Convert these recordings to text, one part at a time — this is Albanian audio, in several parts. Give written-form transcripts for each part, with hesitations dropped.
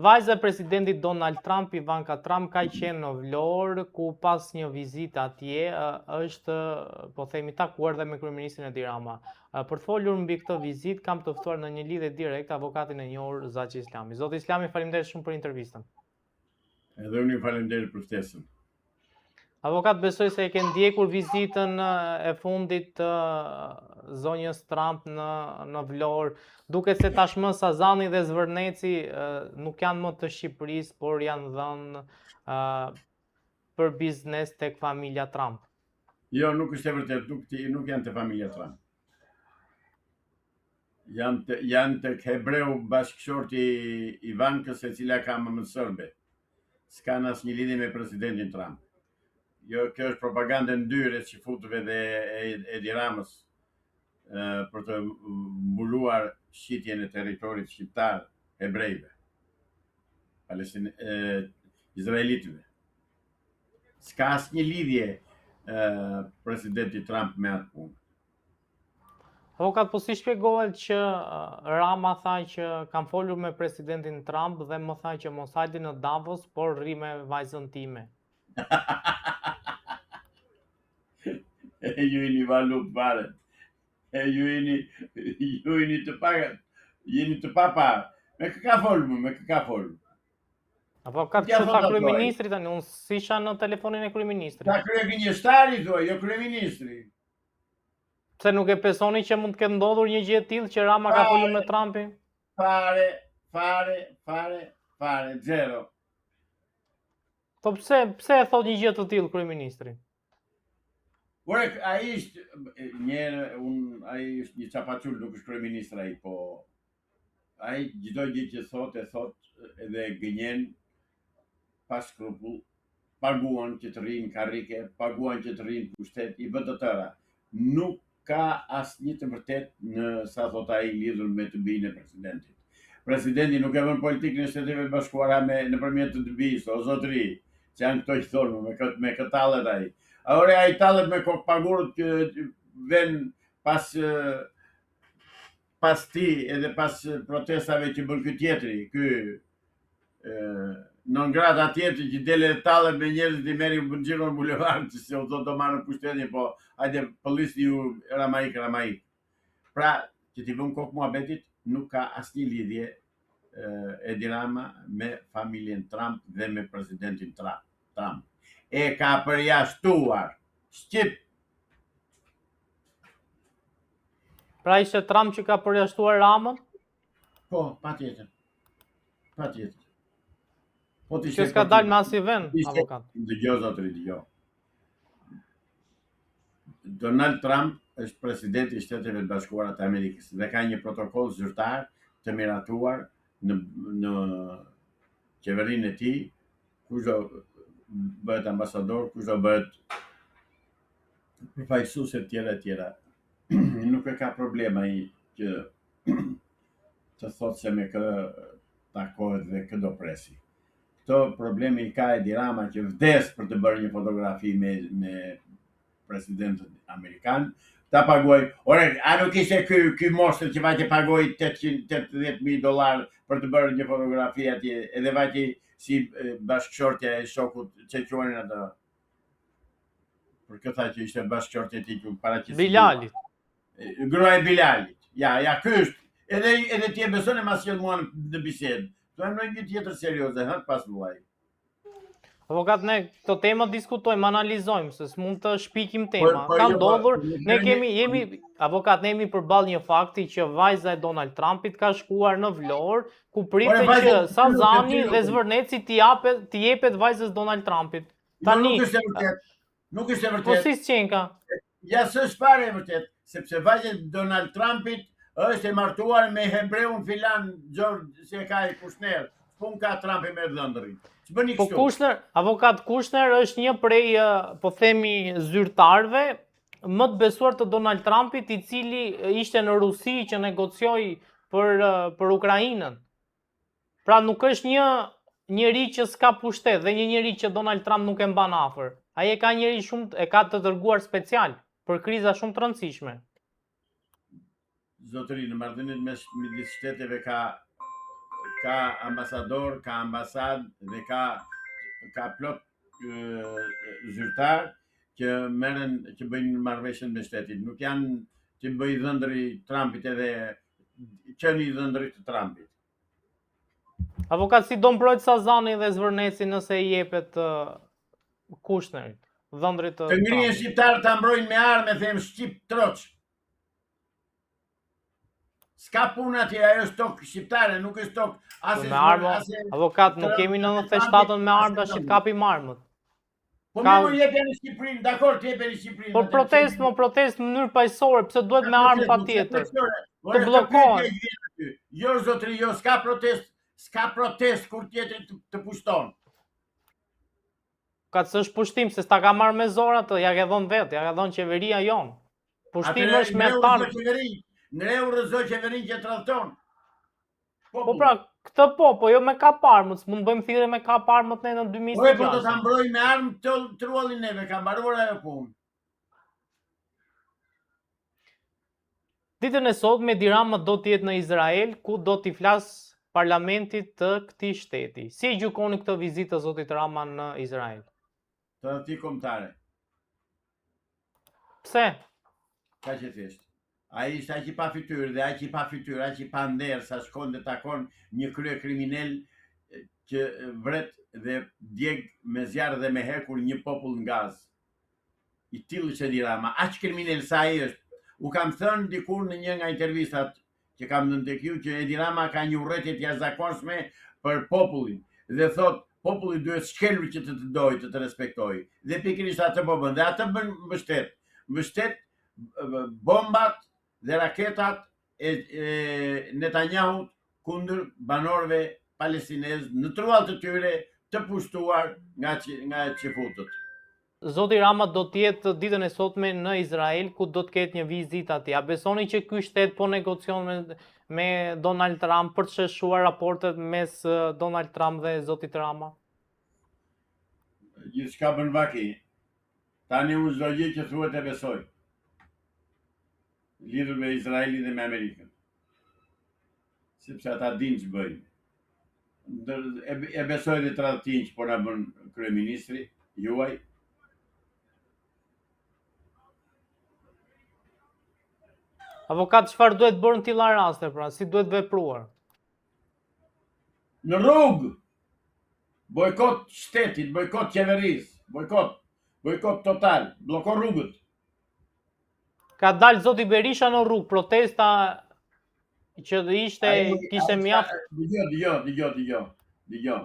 Vajza e presidentit Donald Trump, Ivanka Trump, ka qenë në Vlorë, ku pas një vizitë atje është, po themi, takuar dhe me kryeministrin Edi Rama. Për të folur mbi këtë vizitë, kam të ftuar në një lidhje direkte avokatin e njohur Zaçi Islami. Zoti Islami, faleminderit shumë për intervistën. Edhe unë ju faleminderit për ftesën. Avokat, besoj se e ke ndjekur vizitën e fundit të zonjës Trump në Vlorë. Duket se tashmë Sazani dhe Zvërneci nuk janë më të Shqipërisë, por janë dhënë për biznes tek familja Trump. Jo, nuk është e vërtet, nuk janë të familja Trump. Janë të hebreu bashkëshorti Ivankës, e cila ka më sërbe. S'kan asnjë lidhje me presidentin Trump. Jo, kjo është propagandë ndyre që futëve dhe Edi Ramës për të mbuluar shitjen e territorit shqiptar hebrejve, izraelitëve. S'ka asnjë lidhje presidenti Trump me atë punë. Avokat, po si shpjegohet që Rama tha që kam folur me presidentin Trump dhe më tha që mos hajde në Davos, por rri me vajzën time. Ju jeni valut fare. Ju jeni të pagat. Jeni të papar. Me kë ka folur? Avokat, që tha kryeministri tani, unë si isha në telefonin e kryeministrit. Ta kryegënjeshtari thua, jo kryeministri. Se nuk e besoni që mund të ketë ndodhur një gjë e tillë që Rama ka folur me Trumpin? Fare, zero. Po pse e thot një gjë të tillë kryeministri? Ore, ai është një çapaçul, nuk është kryeministër ai, po ai çdo gjë që thot edhe gënjen pa skrupull, paguan që të rrinë karrike, paguan që të rrinë pushtet, i bë të tëra. Nuk ka asnjë të vërtet në sa thot ai lidhur me të bien e presidentit. Presidenti nuk e vën politikën e Shtetit Bashkuara nëpërmjet të BI-s, o zotëri, që janë këto që thonë me këtë tallet ai. Ore, ai tallet me kokë pagurët që ven pas ti edhe pas protestave që bën ky tjetri, non grata tjetri që dele tallet me njerëzit i merrin xhiron bulevard, që se u do marrën pushtetin, po hajde pëllisni ju Ramaik. Pra, që t'i vëm kokë muhabetit, nuk ka asnjë lidhje Edi Rama me familjen Trump dhe me presidentin Trump. E ka përjashtuar Shqip. Pra ishte Trump që ka përjashtuar Ramën? Po, patjetër. Që s'ka dalë me asnjë vend, avokat. Dëgjoj zotëri, dëgjoj. Donald Trump është presidenti i Shteteve të Bashkuara të Amerikës dhe ka një protokoll zyrtar të miratuar në qeverinë e tij, kush do bëhet ambasador, kush do bëhet përfaqësues e tjera. Nuk e ka problem ai që të thotë se me kë takohet dhe kë do presi. Këto problemi i ka Edi Rama që vdes për të bërë një fotografi me presidentin amerikan, ta paguaj. Ore, a nuk ishte ky moshtër që vajte pagoj $880,000 për të bërë një fotografi atje, edhe vajte si bashkëshortja e shokut që quhenin atë. Për këtë tha që ishte bashkëshortja e tij që paraqesit. Bilalit. Gruaja e Bilalit. Ja, ky është. Edhe ti e beson e mas që mua në bisedë. To e një tjetër serioze, pas vllai. Avokat, ne këto tema diskutojmë, analizojmë, se s'mund të shpikim tema. Ka ndodhur, ne jemi përballë një fakti që vajza e Donald Trumpit ka shkuar në Vlorë, ku pritet që Sazani dhe Zvërneci t'i jepet vajzës Donald Trumpit. Tani, nuk është e vërtet. Po si s'qenka? Ja, s'është fare e vërtet, sepse vajza e Donald Trumpit është e martuar me hebreun filan George se ka i Kushner. Pun ka Trumpi me dhëndërin. Po avokat Kushner është një prej, po themi, zyrtarve më të besuar të Donald Trumpit, i cili ishte në Rusi që negocioi për Ukrainën. Pra nuk është një njeri që s'ka pushtet dhe një njeri që Donald Trump nuk e mban afër. Ai ka njeri shumë, e ka të dërguar special për kriza shumë të rëndësishme. Zotëri, në marrëdhëniet midis shteteve ka ambasador, ka ambasadë dhe ka plot zyrtar që që bëjnë marrëveshjen me shtetin. Nuk janë që bëj dhëndri Trumpit edhe qeni i dhëndrit të Trumpit. Avokat, si do mbrojt Sazani dhe Zvërneci nëse i jepet Kushnerit, dhëndrit të Të ngrihen shqiptarë ta mbrojnë me armë, them shqip troç. S'ka punë atje, ajo është tokë shqiptare, nuk është tokë as me armë. Avokat, nuk kemi 97-ën me armë tash që kapim armët. Po më jepja në Shqipërinë, dakor, të jepja në Shqipërinë. Po protest në mënyrë paqësore, pse duhet me armë patjetër? Të bllokohen. Jo zotri, jo, s'ka protest kur tjetri të pushton. Ka të është pushtim, se s'ta ka marrë me zor atë, ja ke dhënë vetë, ja ka dhënë qeveria jonë. Pushtim është me tarë. Nreu rëzoj qeverin që të rëthton. Po pra, këtë po jo me kap armët, mund bëjmë thirrje me kap armët në 2026. Po do ta mbrojmë me armë të truallin neve, ka mbaruar ajo punë. Ditën e sotme Edi Rama do të jetë në Izrael, ku do t'i flas parlamentit të këtij shteti. Si e gjykoni këtë vizitë të zotit Rama në Izrael? Tradhti kombëtare. Pse? Ka që thjesht. Ai ishte aq i pa fytyrë dhe aq i pa fytyrë, aq i pa nder sa shkon dhe takon një krye kriminal që vret dhe djeg me zjarr dhe me hekur një popull në gaz. I tillë që Edi Rama, aq kriminal sa ai është. U kam thënë dikur në një nga intervistat që kam dhënë tek ju që Edi Rama ka një urrëtie të jashtëzakonshme për popullin dhe thot populli duhet shkelur që të dojë, të respektojë. Dhe pikërisht atë po bën. Dhe atë bën mbështet bombat dhe raketat e Netanyahut kundër banorëve palestinezë në truall të tyre të pushtuar nga qifutët. Zoti Rama do të jetë ditën e sotme në Izrael, ku do të ketë një vizitë atje. A besoni që ky shtet po negocion me Donald Trump për të sheshuar raportet mes Donald Trump dhe zotit Rama? Gjithçka bën vaki. Tani unë çdo gjë që thuhet e besoj. Lidhur me Izraelin dhe me Amerikën. Sepse ata dinë që bëjnë. E besoj dhe tradhtin që po na bën kryeministri juaj. Avokat, çfarë duhet bërë në tilla raste, pra, si duhet vepruar? Në rrugë. Bojkot shtetit, bojkot qeverisë, bojkot total, blloko rrugët. Ka dalë zoti Berisha në rrugë, protesta që kishte mjaft. Dëgjoj.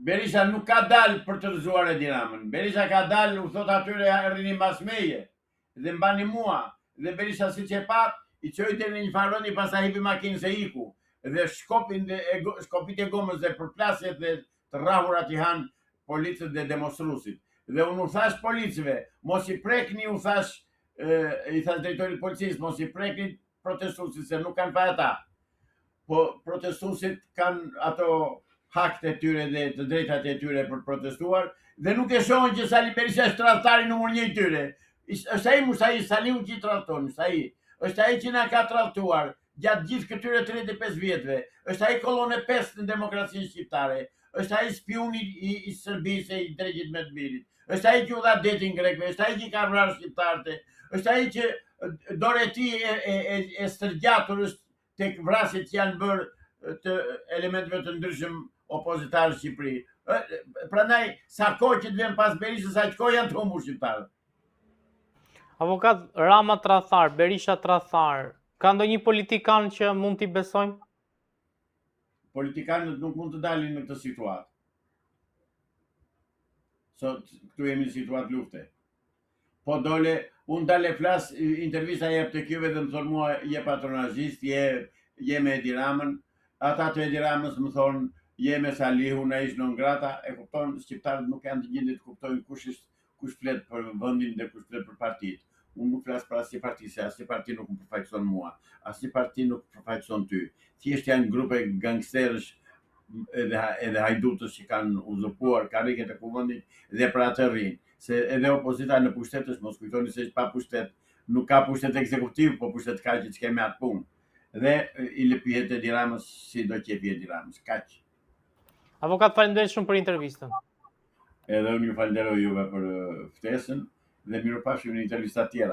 Berisha nuk ka dalë për të rëzuar Edi Ramën. Berisha ka dalë, u thot atyre rrini mbas meje dhe mbani mua. Dhe Berisha siç e pat, i çoi deri në një faroni, pastaj hipi makinën se iku. Dhe shkopit e gomës dhe përplasjet dhe të rrahurat i han policët dhe demonstruesit. Dhe unë u thash policëve, mos i prekni, i thash drejtorit policisë, mos i prekni protestuesit se nuk kanë faj ata. Po protestuesit kanë ato hakët e tyre dhe të drejtat e tyre për protestuar dhe nuk e shohin që Sali Berisha është tradhtari numër 1 i tyre. Është ai Musai Saliu që i tradhton, është ai që na ka tradhtuar gjatë gjithë këtyre 35 vjetëve. Është ai kolonë 5 në demokracinë shqiptare. Është ai spiuni i Serbisë e i Dregjit me të Mirit. Është ai që u dha detin grekëve, është ai që ka vrarë shqiptarët. Është ai që dorë e tij e stërgjatur është tek vrasjet që janë bërë të elementëve të ndryshëm opozitarë në Shqipëri. Prandaj sa kohë që të vjen pas Berishës, aq kohë janë të humbur shqiptarët. Avokat, Rama tradhtar, Berisha tradhtar, ka ndonjë politikan që mund t'i besojmë? Politikanët nuk mund të dalin në këtë situatë. Sot këtu jemi në situatë lufte. Po dole, unë dale flas, intervista jep të kjuve dhe më thonë mua je patronazhist, je me Edi Ramën, ata të Edi Ramës më thonë je me Salihu, na ish non grata, e kupton, shqiptarët nuk janë të gjendje të kuptojnë kush flet për vendin dhe kush flet për partitë. Unë nuk flas për asnjë parti, se asnjë parti nuk më përfaqëson mua, asnjë parti nuk përfaqëson ty. Thjesht janë grupe gangsterësh edhe hajdutës që kanë uzurpuar karriket e kuvendit dhe për atë rrinë. Se edhe opozita në pushtet është, mos kujtoni se pa pushtet, nuk ka pushtet ekzekutiv, po pushtet ka që kemi atë punë. dhe i lëpihet Edi Ramës si do qefi Edi Ramës. Kaq. Avokat, faleminderit shumë për intervistën. Edhe unë ju falenderoj juve për ftesën dhe mirupafshim në intervista tjera.